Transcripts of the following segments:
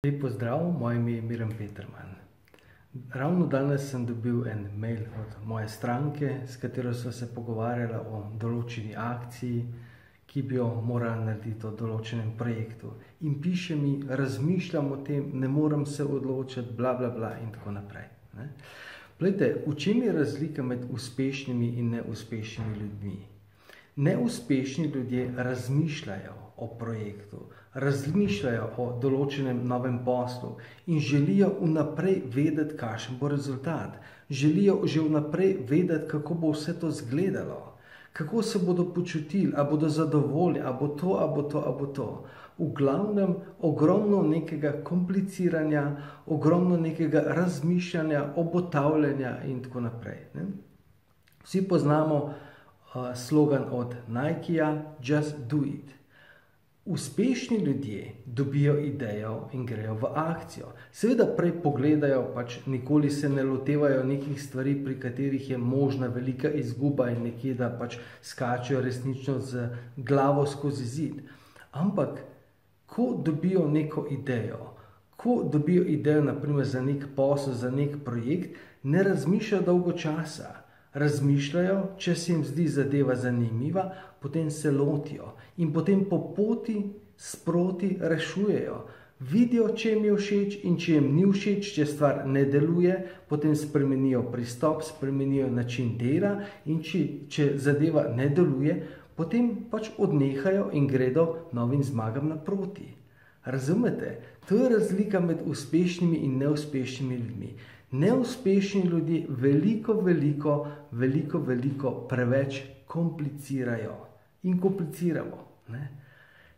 Lep pozdrav, moje ime je Miran Peterman. Ravno danes sem dobil en mail od moje stranke, s katero so se pogovarjala o določeni akciji, ki bi jo morala narediti o določenem projektu. In piše mi, razmišljam o tem, ne morem se odločiti, bla bla bla in tako naprej. Glejte, v čem je razlika med uspešnimi in neuspešnimi ljudmi? Neuspešni ljudje razmišljajo o projektu, razmišljajo o določenem novem poslu in želijo vnaprej vedeti, kakšen bo rezultat. Želijo že vnaprej vedeti, kako bo vse to izgledalo, kako se bodo počutili, a bodo zadovoljni, a bo to, a bo to, a bo to. V glavnem, ogromno nekega kompliciranja, ogromno nekega razmišljanja, obotavljanja in tako naprej. Vsi poznamo slogan od Nikeja, just do it. Uspešni ljudje dobijo idejo in grejo v akcijo. Seveda prej pogledajo, nikoli se ne lotevajo nekih stvari, pri katerih je možna velika izguba in nekje, da skačejo resnično z glavo skozi zid. Ampak, ko dobijo neko idejo, ko dobijo idejo naprimer za nek posel, za nek projekt, ne razmišljajo dolgo časa. Razmišljajo, če se jim zdi zadeva zanimiva, potem se lotijo in potem po poti sproti rešujejo. Vidijo, če jim je všeč in če jim ni všeč, če stvar ne deluje, potem spremenijo pristop, spremenijo način dela in če zadeva ne deluje, potem odnehajo in gredo novim zmagam naproti. Razumete? To je razlika med uspešnimi in neuspešnimi ljudmi. Neuspešni ljudje veliko preveč komplicirajo in kompliciramo.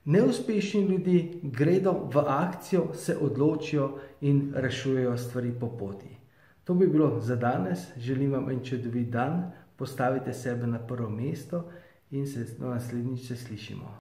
Neuspešni ljudje gredo v akcijo, se odločijo in rešujejo stvari po poti. To bi bilo za danes. Želim vam en čudovit dan, postavite sebe na prvo mesto in se naslednjič slišimo.